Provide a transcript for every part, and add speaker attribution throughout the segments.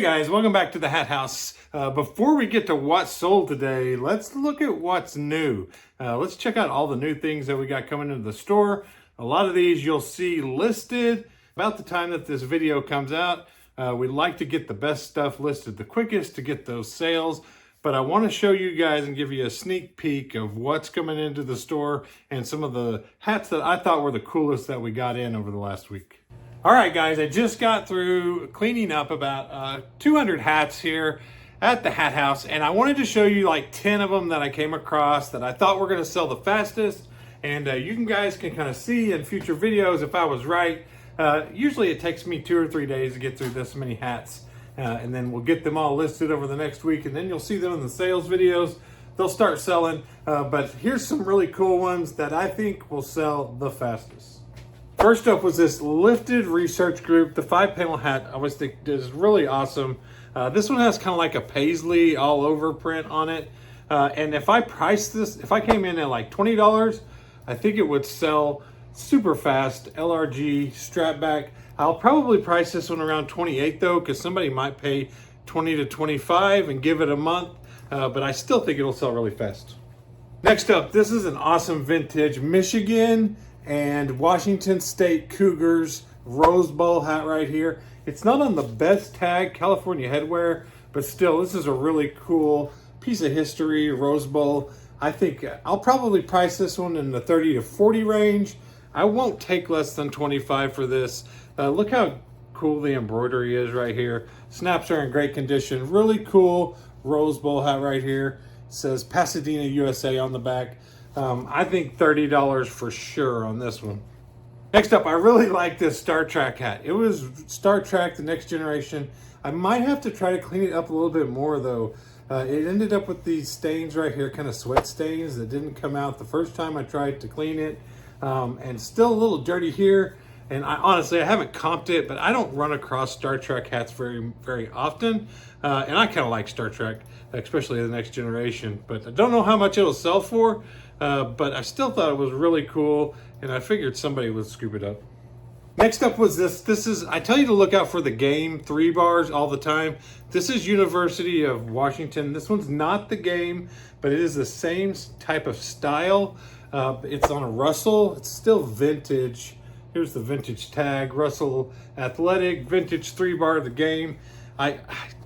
Speaker 1: Hey guys, welcome back to the Hat House. Before we get to what's sold today, let's look at what's new. Let's check out all the new things that we got coming into the store. A lot of these you'll see listed about the time that this video comes out. We like to get the best stuff listed the quickest to get those sales. But I want to show you guys and give you a sneak peek of what's coming into the store and some of the hats that I thought were the coolest that we got in over the last week. All right, guys, I just got through cleaning up about 200 hats here at the Hat House, and I wanted to show you like 10 of them that I came across that I thought were going to sell the fastest. And you guys can kind of see in future videos if I was right. Usually it takes me 2 or 3 days to get through this many hats, and then we'll get them all listed over the next week, and then you'll see them in the sales videos. They'll start selling, but here's some really cool ones that I think will sell the fastest. First up was this Lifted Research Group, the 5-panel hat. I always think is really awesome. This one has kind of like a paisley all over print on it. And if I priced this, if I came in at like $20, I think it would sell super fast. LRG strap back. I'll probably price this one around 28 though, because somebody might pay 20 to 25 and give it a month. But I still think it'll sell really fast. Next up, this is an awesome vintage Michigan and Washington State Cougars Rose Bowl hat right here. It's not on the best tag, California headwear, but still, this is a really cool piece of history, Rose Bowl. I think I'll probably price this one in the 30 to 40 range. I won't take less than 25 for this. Look how cool the embroidery is right here. Snaps are in great condition. Really cool Rose Bowl hat right here. It says Pasadena, USA on the back. I think $30 for sure on this one. Next up, I really like this Star Trek hat. It was Star Trek, The Next Generation. I might have to try to clean it up a little bit more though. It ended up with these stains right here, kind of sweat stains that didn't come out the first time I tried to clean it. And still a little dirty here. And honestly, I haven't comped it, but I don't run across Star Trek hats very often. And I kind of like Star Trek, especially The Next Generation. But I don't know how much it'll sell for. But I still thought it was really cool, and I figured somebody would scoop it up. Next up was this. This is, I tell you to look out for the Game 3 bars all the time. This is University of Washington. This one's not the Game, but it is the same type of style. It's on a Russell. It's still vintage. Here's the vintage tag. Russell Athletic, vintage 3 bar of the Game. I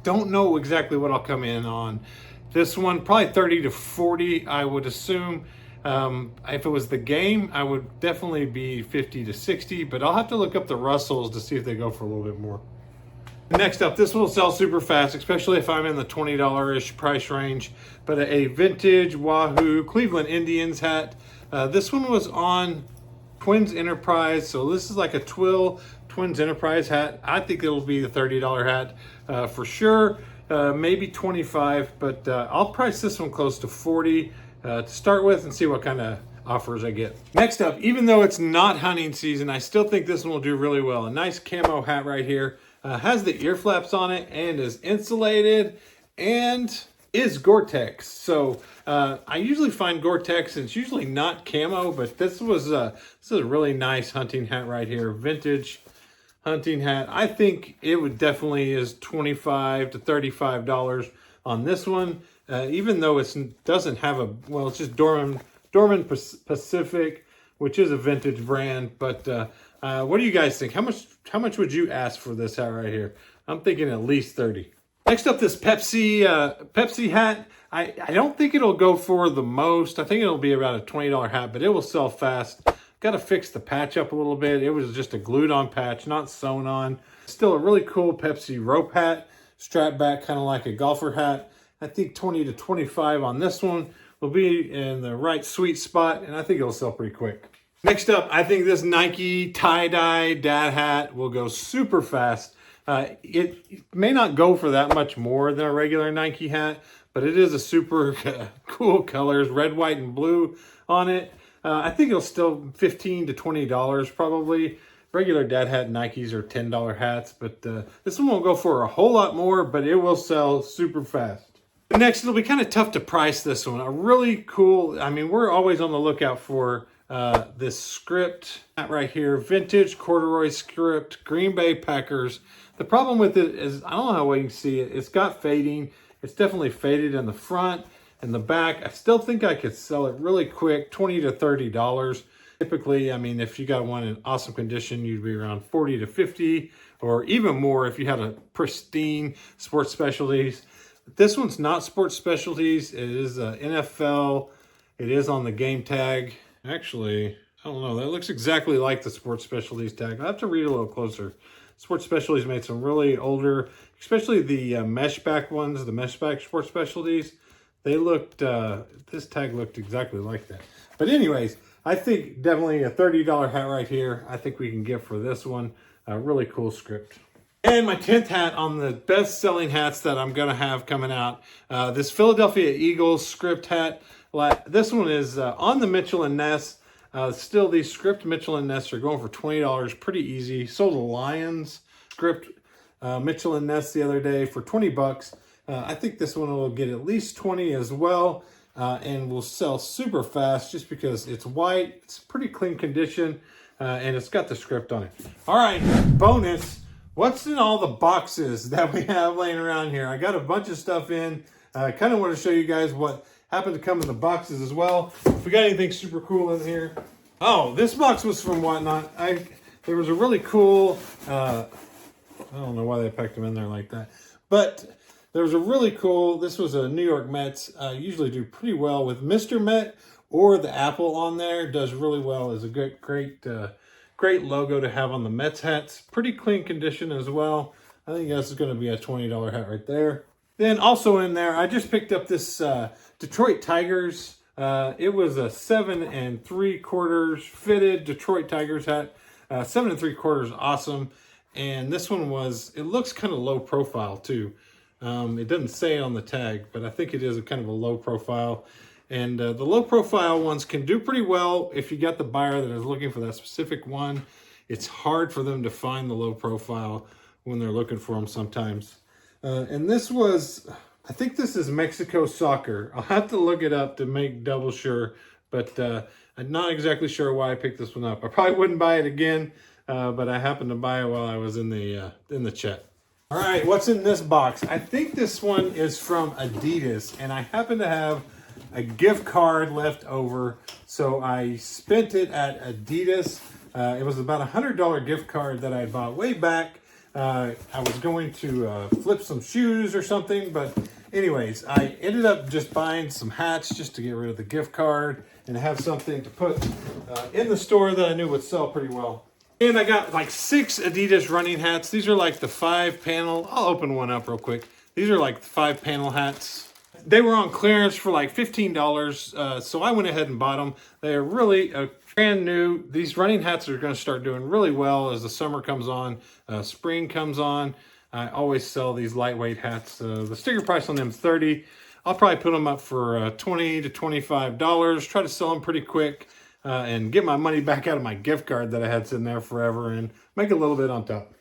Speaker 1: don't know exactly what I'll come in on. This one, probably 30 to 40, I would assume. If it was the Game, I would definitely be 50 to 60, but I'll have to look up the Russells to see if they go for a little bit more. Next up, this one will sell super fast, especially if I'm in the $20-ish price range, but a vintage Wahoo Cleveland Indians hat. This one was on Twins Enterprise, so this is like a twill Twins Enterprise hat. I think it'll be the $30 hat for sure. Maybe 25, but I'll price this one close to 40 to start with and see what kind of offers I get. Next up, even though it's not hunting season, I still think this one will do really well. A nice camo hat right here. Has the ear flaps on it and is insulated and is Gore-Tex. So I usually find Gore-Tex, and it's usually not camo, but this is a really nice hunting hat right here. Vintage hunting hat. I think it would definitely is $25 to $35 on this one, even though it doesn't have a, well, it's just Dorman Pacific, which is a vintage brand. But what do you guys think? How much would you ask for this hat right here? I'm thinking at least 30. Next up, this Pepsi hat. I don't think it'll go for the most. I think it'll be about a $20 hat, but it will sell fast. Got to fix the patch up a little bit. It was just a glued on patch, not sewn on. Still a really cool Pepsi rope hat, strapped back kind of like a golfer hat. I think 20 to 25 on this one will be in the right sweet spot, and I think it'll sell pretty quick. Next up, I think this Nike tie-dye dad hat will go super fast. It may not go for that much more than a regular Nike hat, but it is a super cool colors, red, white, and blue on it. I think it'll still $15 to $20 probably. Regular dad hat Nikes are $10 hats, but this one won't go for a whole lot more, but it will sell super fast. Next, it'll be kind of tough to price this one. A really cool, I mean, we're always on the lookout for this script right here, vintage corduroy script, Green Bay Packers. The problem with it is, I don't know how well you can see it. It's got fading. It's definitely faded in the front and the back. I still think I could sell it really quick, $20 to $30. Typically, I mean, if you got one in awesome condition, you'd be around 40 to 50, or even more if you had a pristine Sports Specialties. This one's not Sports Specialties. It is NFL. It is on the game tag. Actually, I don't know. That looks exactly like the Sports Specialties tag. I have to read a little closer. Sports Specialties made some really older, especially the mesh back ones, the mesh back Sports Specialties. They looked, this tag looked exactly like that. But anyways, I think definitely a $30 hat right here. I think we can get for this one. A really cool script. And my 10th hat on the best-selling hats that I'm going to have coming out. This Philadelphia Eagles script hat. This one is on the Mitchell & Ness. Still, these script Mitchell & Ness are going for $20. Pretty easy. Sold a Lions script Mitchell & Ness the other day for 20 bucks. I think this one will get at least 20 as well. And will sell super fast just because it's white. It's pretty clean condition. And it's got the script on it. All right, bonus. What's in all the boxes that we have laying around here? I got a bunch of stuff in. I kind of want to show you guys what happened to come in the boxes as well. If we got anything super cool in here. Oh, this box was from Whatnot. There was a really cool, I don't know why they packed them in there like that. But there was a really cool, this was a New York Mets. Usually do pretty well with Mr. Met, or the apple on there does really well. Is a great logo to have on the Mets hats. Pretty clean condition as well. I think this is going to be a $20 hat right there. Then also in there, I just picked up this Detroit Tigers. It was a 7 3/4 fitted Detroit Tigers hat. 7 3/4, awesome. And this one it looks kind of low profile too. It doesn't say on the tag, but I think it is a kind of a low profile. And the low profile ones can do pretty well if you got the buyer that is looking for that specific one. It's hard for them to find the low profile when they're looking for them sometimes. And this was, I think this is Mexico Soccer. I'll have to look it up to make double sure, but I'm not exactly sure why I picked this one up. I probably wouldn't buy it again, but I happened to buy it while I was in the chat. All right, what's in this box? I think this one is from Adidas, and I happen to have a gift card left over, so I spent it at Adidas. It was about a $100 gift card that I bought way back. I was going to flip some shoes or something, but anyways, I ended up just buying some hats just to get rid of the gift card and have something to put in the store that I knew would sell pretty well. And I got like 6 Adidas running hats. These are like the 5-panel. I'll open one up real quick. These are like the 5-panel hats. They were on clearance for like $15, so I went ahead and bought them. They are really brand new. These running hats are going to start doing really well as the summer comes on, spring comes on. I always sell these lightweight hats. The sticker price on them is $30. I'll probably put them up for $20 to $25. Try to sell them pretty quick and get my money back out of my gift card that I had sitting there forever and make a little bit on top.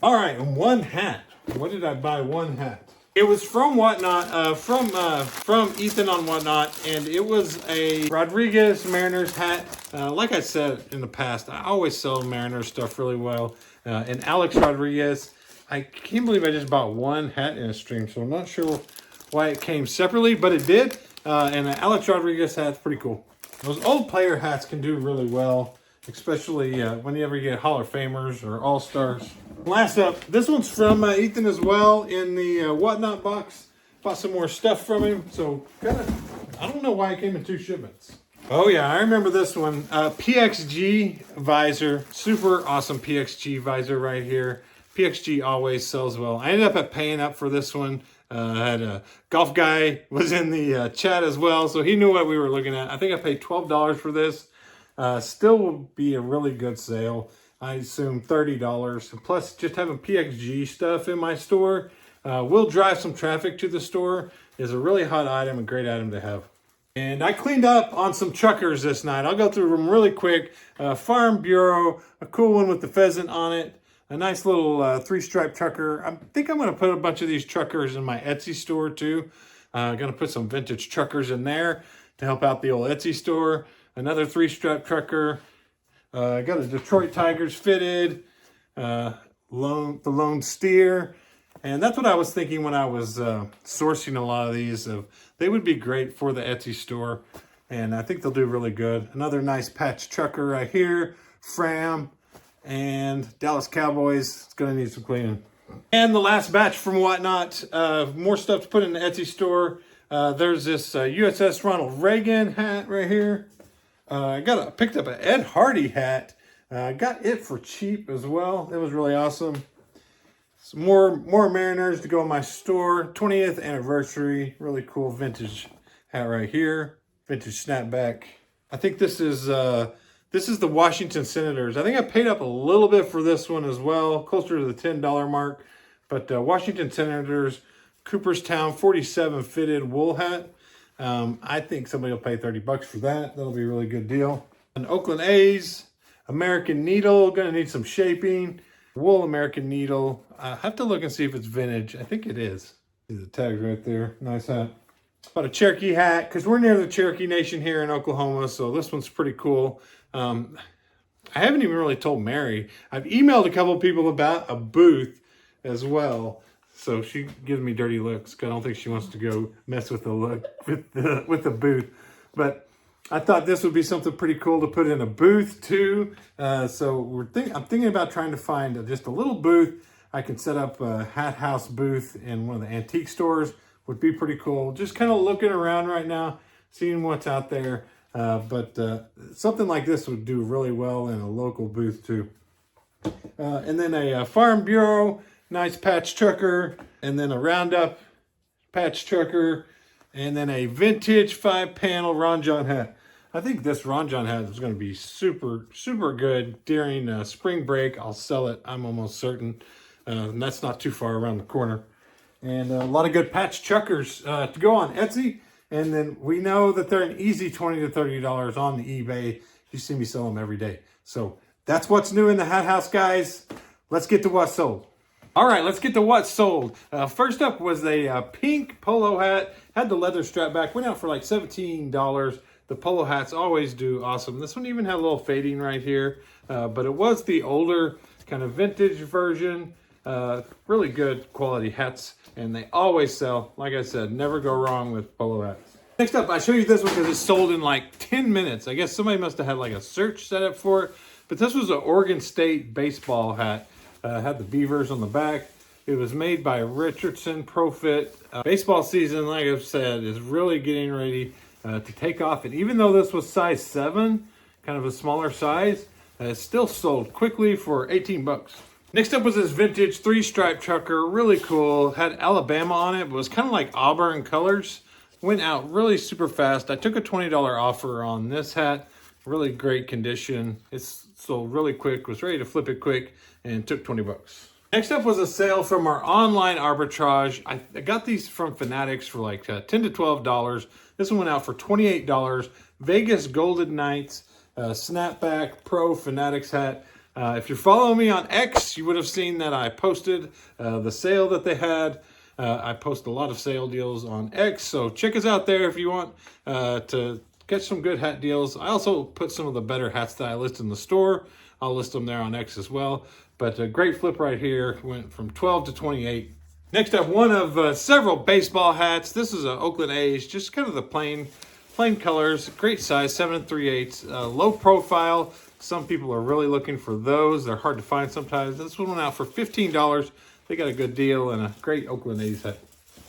Speaker 1: All right, one hat. What did I buy? One hat. It was from Whatnot, from Ethan on Whatnot, and it was a Rodriguez Mariners hat. Like I said in the past, I always sell Mariners stuff really well. And Alex Rodriguez, I can't believe I just bought one hat in a stream, so I'm not sure why it came separately, but it did. And an Alex Rodriguez hat's pretty cool. Those old player hats can do really well, especially whenever you get Hall of Famers or All-Stars. Last up, this one's from Ethan as well in the Whatnot box. Bought some more stuff from him, so I don't know why it came in 2 shipments. Oh yeah, I remember this one. PXG visor, super awesome PXG visor right here. PXG always sells well. I ended up paying up for this one. I had a golf guy was in the chat as well, so he knew what we were looking at. I think I paid $12 for this. Still will be a really good sale. I assume $30. Plus, just having PXG stuff in my store will drive some traffic to the store. Is a really hot item, a great item to have. And I cleaned up on some truckers this night. I'll go through them really quick. Farm Bureau, a cool one with the pheasant on it. A nice little 3-stripe trucker. I think I'm going to put a bunch of these truckers in my Etsy store too. I'm going to put some vintage truckers in there to help out the old Etsy store. Another 3-stripe trucker. I got a Detroit Tigers fitted. the lone steer. And that's what I was thinking when I was sourcing a lot of these. They would be great for the Etsy store. And I think they'll do really good. Another nice patch trucker right here. Fram and Dallas Cowboys. It's going to need some cleaning. And the last batch from Whatnot. More stuff to put in the Etsy store. There's this USS Ronald Reagan hat right here. I picked up an Ed Hardy hat. Got it for cheap as well. It was really awesome. Some more Mariners to go in my store. 20th anniversary. Really cool vintage hat right here. Vintage snapback. I think this is the Washington Senators. I think I paid up a little bit for this one as well. Closer to the $10 mark. But Washington Senators, Cooperstown 47 fitted wool hat. I think somebody will pay $30 for that. That'll be a really good deal. An Oakland A's. American Needle. Gonna need some shaping. Wool American Needle. I have to look and see if it's vintage. I think it is. See the tag right there. Nice hat. Bought a Cherokee hat because we're near the Cherokee Nation here in Oklahoma. So this one's pretty cool. I haven't even really told Mary. I've emailed a couple of people about a booth as well. So she gives me dirty looks. I don't think she wants to go mess with the booth. But I thought this would be something pretty cool to put in a booth too. So I'm thinking about trying to find just a little booth. I can set up a hat house booth in one of the antique stores. Would be pretty cool. Just kind of looking around right now, seeing what's out there. But something like this would do really well in a local booth too. And then a Farm Bureau, nice patch trucker, and then a Roundup patch trucker, and then a vintage 5-panel Ron John hat. I think this Ron John hat is going to be super, super good during spring break. I'll sell it, I'm almost certain. And that's not too far around the corner. And a lot of good patch truckers to go on Etsy. And then we know that they're an easy $20 to $30 on the eBay. You see me sell them every day. So that's what's new in the hat house, guys. Let's get to what's sold. All right, let's get to what's sold. First up was a pink polo hat. Had the leather strap back. Went out for like $17. The polo hats always do awesome. This one even had a little fading right here. But it was the older kind of vintage version. Really good quality hats. And they always sell. Like I said, never go wrong with polo hats. Next up, I show you this one because it's sold in like 10 minutes. I guess somebody must have had like a search set up for it. But this was an Oregon State baseball hat. Had the beavers on the back. It was made by Richardson Profit. Baseball season, like I've said, is really getting ready to take off. And even though this was size 7, kind of a smaller size, it's still sold quickly for $18. Next up was this vintage 3-stripe trucker. Really cool. Had Alabama on it, but was kind of like Auburn colors. Went out really super fast. I took a $20 offer on this hat. Really great condition. It's sold really quick. Was ready to flip it quick and took $20. Next up was a sale from our online arbitrage. I got these from Fanatics for like $10 to $12. This one went out for $28. Vegas Golden Knights snapback pro Fanatics hat. If you're following me on X, you would have seen that I posted the sale that they had. I post a lot of sale deals on X, so check us out there if you want to catch some good hat deals. I also put some of the better hats that I list in the store. I'll list them there on X as well. But a great flip right here. Went from 12 to 28. Next up, one of several baseball hats. This is an Oakland A's, just kind of the plain colors. Great size, 7 3/8. Low profile. Some people are really looking for those. They're hard to find sometimes. This one went out for $15. They got a good deal and a great Oakland A's hat.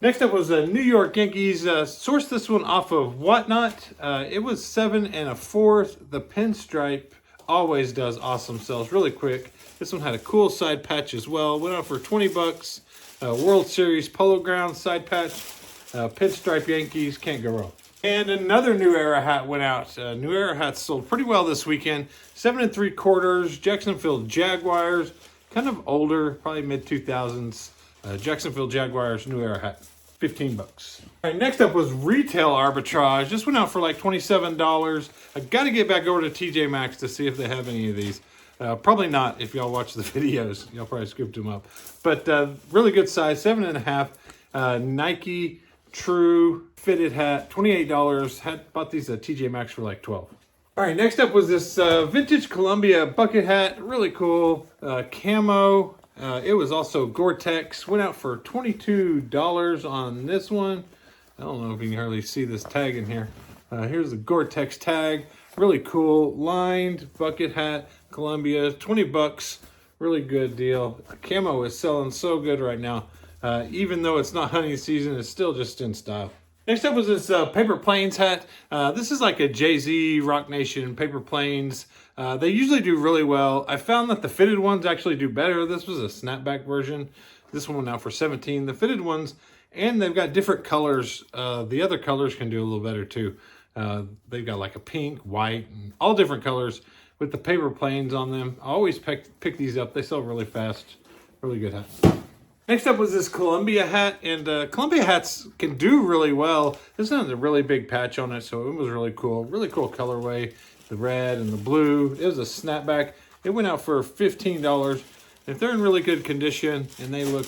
Speaker 1: Next up was the New York Yankees. Sourced this one off of Whatnot. It was 7 1/4. The pinstripe always does awesome sales really quick. This one had a cool side patch as well. Went out for $20. World Series Polo Ground side patch. Pinstripe Yankees, can't go wrong. And another New Era hat went out. New Era hats sold pretty well this weekend. 7 3/4. Jacksonville Jaguars. Kind of older, probably mid-2000s. Jacksonville Jaguars New Era hat. $15. All right, next up was retail arbitrage. This went out for like $27. I got to get back over to TJ Maxx to see if they have any of these. Probably not if y'all watch the videos. Y'all probably scooped them up. But really good size, 7 1/2. Nike True fitted hat, $28. Bought these at TJ Maxx for like $12. All right, next up was this vintage Columbia bucket hat. Really cool. Camo. It was also Gore-Tex. Went out for $22 on this one. I don't know if you can hardly see this tag in here. Here's the Gore-Tex tag. Really cool. Lined bucket hat, Columbia, 20 bucks. Really good deal. Camo is selling so good right now. Even though it's not hunting season, it's still just in style. Next up was this Paper Planes hat. This is like a Jay-Z, Rock Nation Paper Planes. They usually do really well. I found that the fitted ones actually do better. This was a snapback version. This one went out for $17. The fitted ones, and they've got different colors. The other colors can do a little better too. They've got like a pink, white, and all different colors with the Paper Planes on them. I always pick these up. They sell really fast. Really good hat. Next up was this Columbia hat, and Columbia hats can do really well. This one has a really big patch on it, so it was really cool. Really cool colorway, the red and the blue. It was a snapback. It went out for $15. If they're in really good condition and they look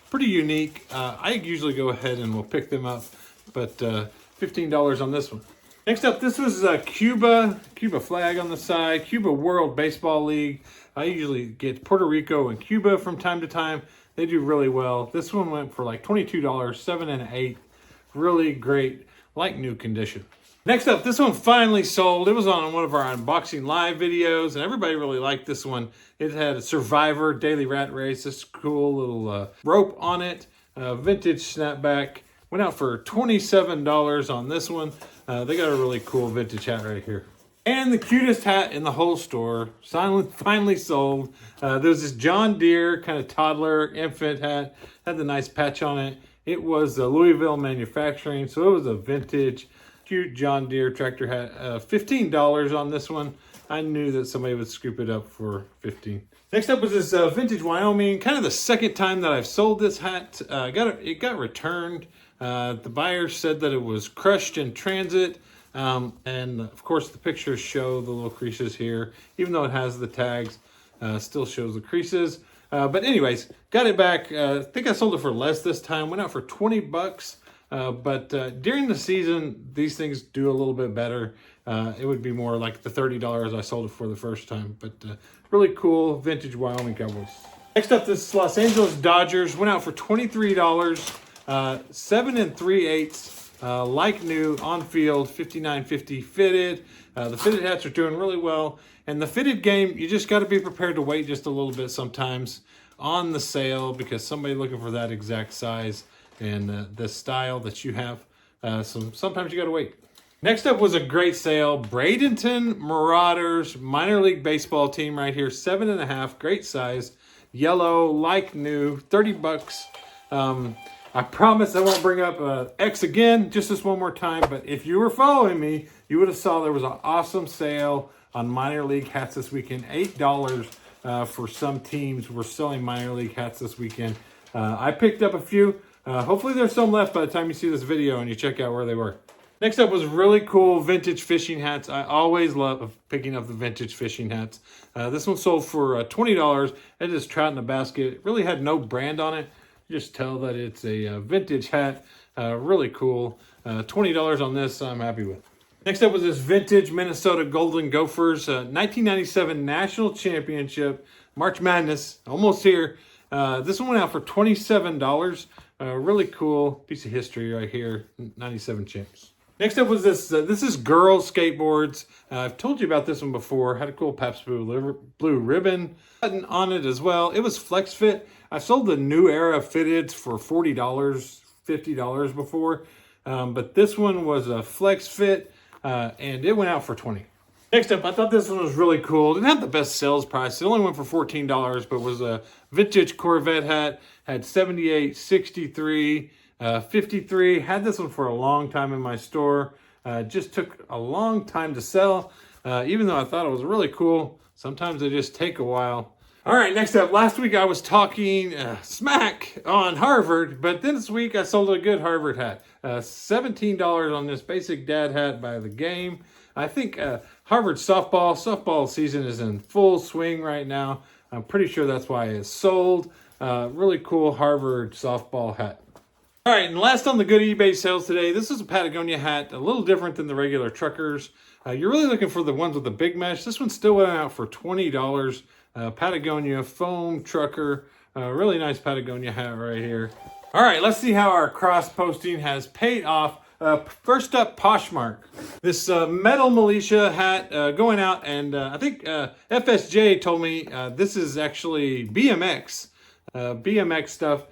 Speaker 1: pretty unique, I usually go ahead and will pick them up, but $15 on this one. Next up, this was Cuba flag on the side, Cuba World Baseball League. I usually get Puerto Rico and Cuba from time to time. They do really well. This one went for like $22, 7 and 8. Really great, like new condition. Next up, this one finally sold. It was on one of our unboxing live videos, and everybody really liked this one. It had a Survivor Daily Rat Race, this cool little rope on it, vintage snapback. Went out for $27 on this one. They got a really cool vintage hat right here. And the cutest hat in the whole store, finally sold. There's this John Deere kind of toddler infant hat. Had the nice patch on it. It was Louisville manufacturing, so it was a vintage, cute John Deere tractor hat. $15 on this one. I knew that somebody would scoop it up for $15. Next up was this vintage Wyoming. Kind of the second time that I've sold this hat. It got returned. The buyer said that it was crushed in transit. And of course the pictures show the little creases here, even though it has the tags, still shows the creases. But anyways, got it back. I think I sold it for less this time. Went out for 20 bucks. But during the season, these things do a little bit better. It would be more like the $30 I sold it for the first time, but really cool vintage Wyoming Cowboys. Next up, this Los Angeles Dodgers went out for $23, 7 3/8. Like new, on field, $59.50 fitted. The fitted hats are doing really well. And the fitted game, you just got to be prepared to wait just a little bit sometimes on the sale, because somebody looking for that exact size and the style that you have. So sometimes you got to wait. Next up was a great sale. Bradenton Marauders minor league baseball team right here, 7.5, great size, yellow, like new, 30 bucks. I promise I won't bring up X again, just this one more time. But if you were following me, you would have saw there was an awesome sale on minor league hats this weekend. $8 for some teams. We're selling minor league hats this weekend. I picked up a few. Hopefully there's some left by the time you see this video and you check out where they were. Next up was really cool vintage fishing hats. I always love picking up the vintage fishing hats. This one sold for $20. It is trout in a basket. It really had no brand on it. You just tell that it's a vintage hat. Really cool. $20 on this, I'm happy with. Next up was this vintage Minnesota Golden Gophers 1997 National Championship March Madness, almost here. This one went out for $27. Really cool piece of history right here, 97 champs. Next up was this. This is Girls Skateboards. I've told you about this one before. Had a cool Pabst Blue ribbon button on it as well. It was Flex Fit. I sold the New Era fitteds for $40, $50 before. But this one was a Flex Fit, and it went out for $20. Next up, I thought this one was really cool. It didn't have the best sales price. It only went for $14, but was a vintage Corvette hat. Had 78, 63, 53. Had this one for a long time in my store. Just took a long time to sell, even though I thought it was really cool. Sometimes they just take a while. All right, next up, last week I was talking smack on Harvard, but this week I sold a good Harvard hat. $17 on this basic dad hat by The Game. I think Harvard softball season is in full swing right now. I'm pretty sure that's why it's sold. Really cool Harvard softball hat. All right, and last on the good eBay sales today, this is a Patagonia hat, a little different than the regular truckers. You're really looking for the ones with the big mesh. This one still went out for $20. Patagonia foam trucker, Really nice Patagonia hat right here. All right, let's see how our cross posting has paid off. First up, Poshmark. This metal militia hat going out, and I think FSJ told me this is actually BMX. BMX stuff.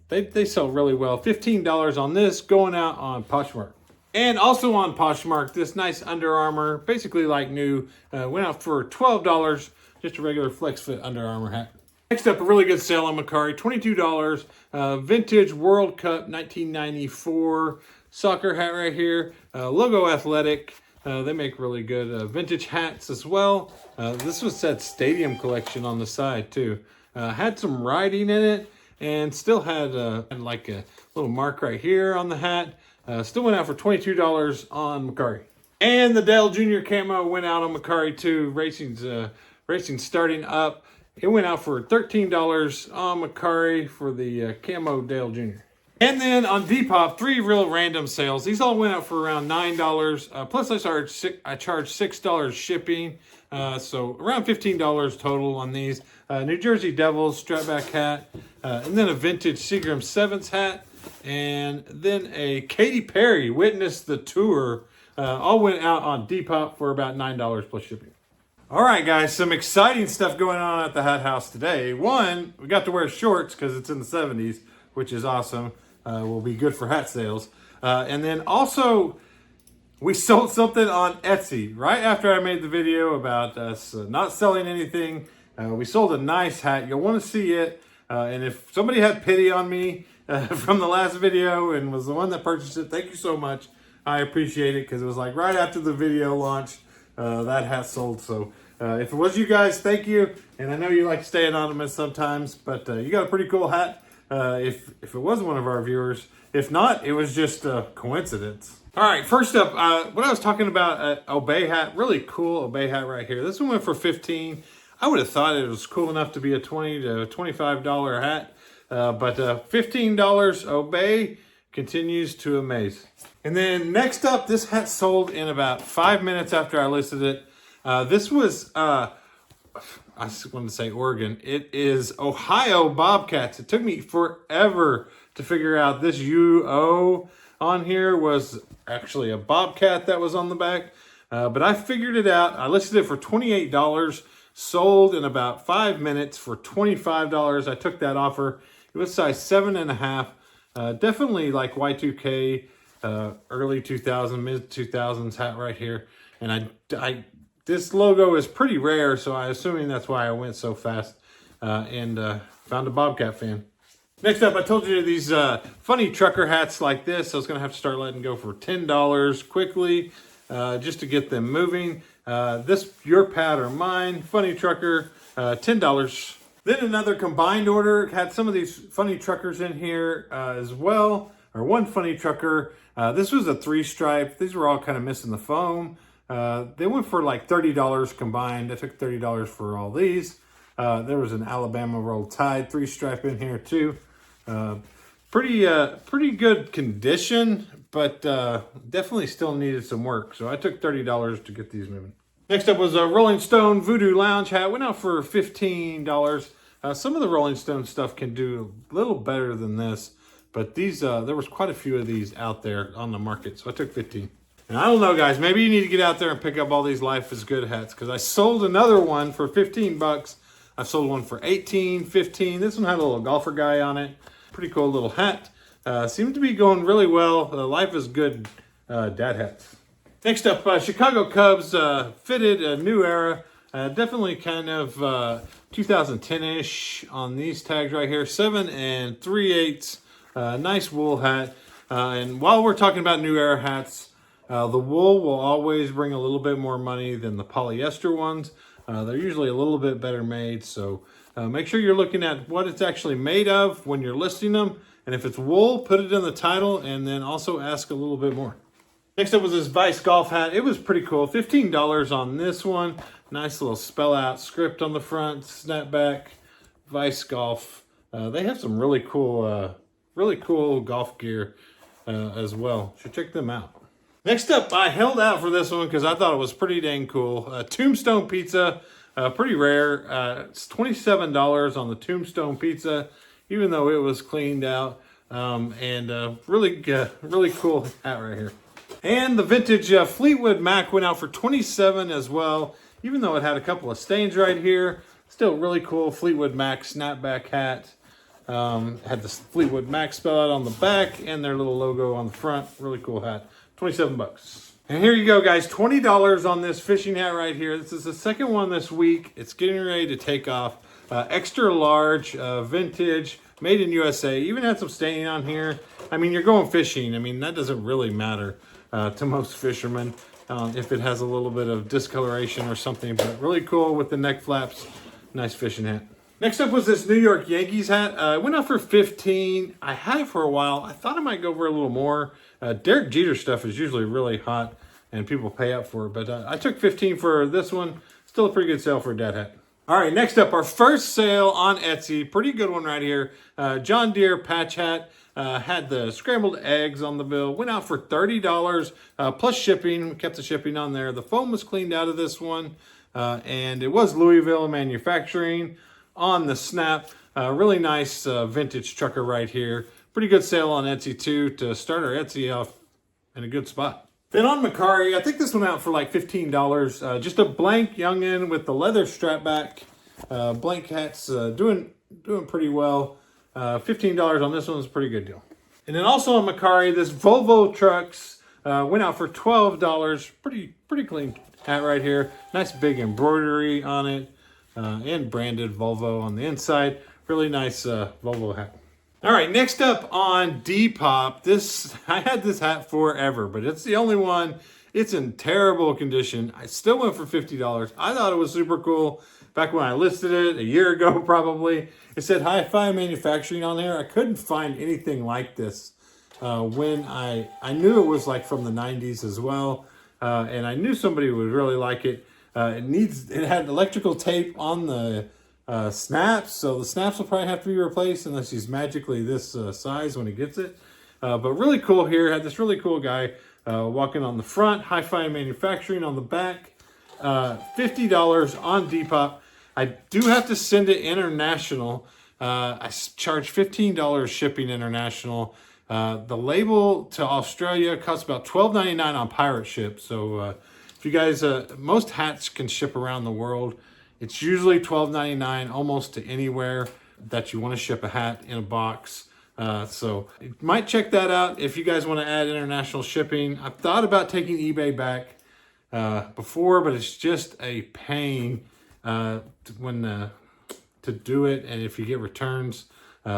Speaker 1: They sell really well. $15 on this, going out on Poshmark. And also on Poshmark, this nice Under Armour, basically like new, went out for $12, just a regular flex fit Under Armour hat. Next up, a really good sale on Mercari, $22, vintage World Cup 1994 soccer hat right here, Logo Athletic. They make really good vintage hats as well. This was said Stadium Collection on the side too. Had some writing in it and still had like a little mark right here on the hat. Still went out for $22 on Mercari. And the Dale Jr. camo went out on Mercari too. Racing's starting up. It went out for $13 on Mercari for the camo Dale Jr. And then on Depop, 3 real random sales. These all went out for around $9. Plus I charged $6 shipping. So around $15 total on these. New Jersey Devils strapback hat. And then a vintage Seagram 7s hat. And then a Katy Perry Witness the Tour. All went out on Depop for about $9 plus shipping. All right, guys, some exciting stuff going on at the Hat House today. One, we got to wear shorts because it's in the 70s, which is awesome. Will be good for hat sales. And then also, we sold something on Etsy. Right after I made the video about us not selling anything, we sold a nice hat. You'll want to see it. And if somebody had pity on me from the last video and was the one that purchased it, thank you so much. I appreciate it because it was like right after the video launched, that hat sold. So if it was you guys, thank you. And I know you like to stay anonymous sometimes, but you got a pretty cool hat. If it was one of our viewers. If not, it was just a coincidence. All right, first up, what I was talking about, Obey hat, really cool Obey hat right here. This one went for $15. I would have thought it was cool enough to be a $20 to $25 hat, but $15 Obey continues to amaze. And then next up, this hat sold in about 5 minutes after I listed it. This was, I just wanted to say Oregon. It is Ohio Bobcats. It took me forever to figure out this UO on here was actually a Bobcat that was on the back. But I figured it out. I listed it for $28, sold in about 5 minutes for $25. I took that offer. It was size 7.5. Definitely like Y2K, early 2000s, mid 2000s hat right here. And this logo is pretty rare, so I'm assuming that's why I went so fast and found a Bobcat fan. Next up, I told you these funny trucker hats like this. I was going to have to start letting go for $10 quickly just to get them moving. This Your Pad or Mine funny trucker, $10. Then another combined order had some of these funny truckers in here as well, or one funny trucker. This was a 3-stripe. These were all kind of missing the foam. They went for like $30 combined. I took $30 for all these. There was an Alabama Roll Tide 3-stripe in here too. Pretty good condition, but definitely still needed some work. So I took $30 to get these moving. Next up was a Rolling Stone Voodoo Lounge hat. Went out for $15. Some of the Rolling Stone stuff can do a little better than this, but these there was quite a few of these out there on the market, so I took $15. And I don't know, guys, maybe you need to get out there and pick up all these Life is Good hats, because I sold another one for $15. I sold one for $18, $15. This one had a little golfer guy on it. Pretty cool little hat. Seemed to be going really well. Life is Good dad hats. Next up, Chicago Cubs fitted a New Era. Definitely kind of 2010-ish on these tags right here. 7 3/8. Nice wool hat. And while we're talking about New Era hats, the wool will always bring a little bit more money than the polyester ones. They're usually a little bit better made, so make sure you're looking at what it's actually made of when you're listing them. And if it's wool, put it in the title and then also ask a little bit more. Next up was this Vice Golf hat. It was pretty cool. $15 on this one. Nice little spell out script on the front, snapback, Vice Golf. They have some really cool golf gear as well. Should check them out. Next up, I held out for this one because I thought it was pretty dang cool. Tombstone Pizza. Pretty rare. It's $27 on the Tombstone pizza, even though it was cleaned out. Really cool hat right here. And the vintage Fleetwood Mac went out for $27 as well, even though it had a couple of stains right here. Still really cool Fleetwood Mac snapback hat. Had the Fleetwood Mac spell out on the back and their little logo on the front. Really cool hat. 27 bucks. And here you go, guys. $20 on this fishing hat right here. This is the second one this week. It's getting ready to take off. Extra large, vintage, made in USA. Even had some staining on here. I mean, you're going fishing. I mean, that doesn't really matter to most fishermen if it has a little bit of discoloration or something. But really cool with the neck flaps. Nice fishing hat. Next up was this New York Yankees hat. It went out for $15. I had it for a while. I thought it might go for a little more. Derek Jeter stuff is usually really hot and people pay up for it. But I took $15 for this one. Still a pretty good sale for a dad hat. All right, next up, our first sale on Etsy. Pretty good one right here. John Deere patch hat. Had the scrambled eggs on the bill. Went out for $30 plus shipping. Kept the shipping on there. The foam was cleaned out of this one. And it was Louisville manufacturing on the snap. Really nice vintage trucker right here. Pretty good sale on Etsy too to start our Etsy off in a good spot. Then on Mercari, I think this one out for like $15. Just a blank youngin with the leather strap back. Blank hat's doing pretty well. $15 on this one is a pretty good deal. And then also on Mercari, this Volvo Trucks went out for $12. Pretty clean hat right here. Nice big embroidery on it and branded Volvo on the inside. Really nice Volvo hat. All right, next up on Depop. I had this hat forever, but it's the only one. It's in terrible condition. I still went for $50. I thought it was super cool. Back when I listed it a year ago, probably. It said Hi-Fi Manufacturing on there. I couldn't find anything like this when I knew it was like from the 90s as well. And I knew somebody would really like it. It had electrical tape on the snaps, so the snaps will probably have to be replaced unless he's magically this size when he gets it. But really cool here. Had this really cool guy walking on the front. Hi-Fi Manufacturing on the back. $50 on Depop. I do have to send it international. I charge $15 shipping international. The label to Australia costs about $12.99 on pirate ship. So if you guys, most hats can ship around the world. It's usually $12.99 almost to anywhere that you want to ship a hat in a box. So you might check that out if you guys want to add international shipping. I've thought about taking eBay back before, but it's just a pain to do it, and if you get returns.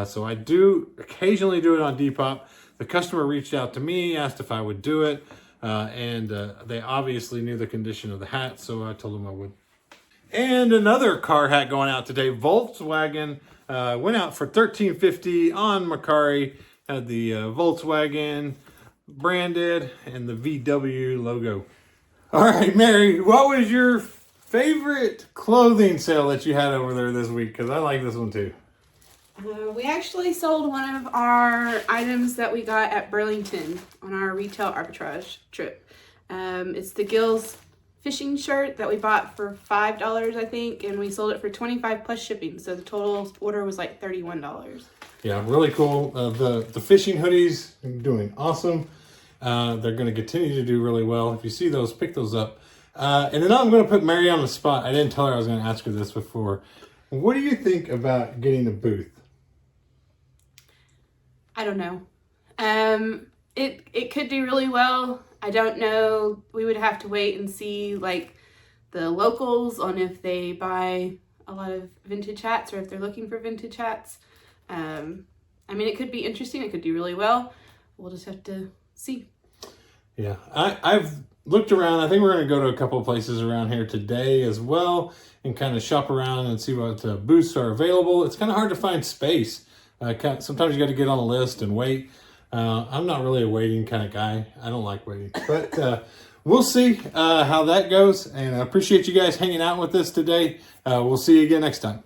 Speaker 1: So I do occasionally do it on Depop. The customer reached out to me, asked if I would do it, and they obviously knew the condition of the hat, so I told them I would. And another car hat going out today. Volkswagen went out for $13.50 on Mercari. Had the Volkswagen branded and the VW logo. All right, Mary, what was your favorite clothing sale that you had over there this week? Because I like this one too.
Speaker 2: We actually sold one of our items that we got at Burlington on our retail arbitrage trip. It's the Gills fishing shirt that we bought for $5, I think, and we sold it for $25 plus shipping. So the total order was like $31.
Speaker 1: Yeah, really cool. The fishing hoodies are doing awesome. They're going to continue to do really well. If you see those, pick those up. And then I'm going to put Mary on the spot. I didn't tell her I was going to ask her this before. What do you think about getting a booth?
Speaker 2: I don't know. It could do really well. I don't know. We would have to wait and see like the locals on if they buy a lot of vintage hats or if they're looking for vintage hats. I mean, it could be interesting. It could do really well. We'll just have to see.
Speaker 1: Yeah, I've looked around. I think we're going to go to a couple of places around here today as well and kind of shop around and see what booths are available. It's kind of hard to find space. Sometimes you got to get on a list and wait. I'm not really a waiting kind of guy. I don't like waiting. But we'll see how that goes. And I appreciate you guys hanging out with us today. We'll see you again next time.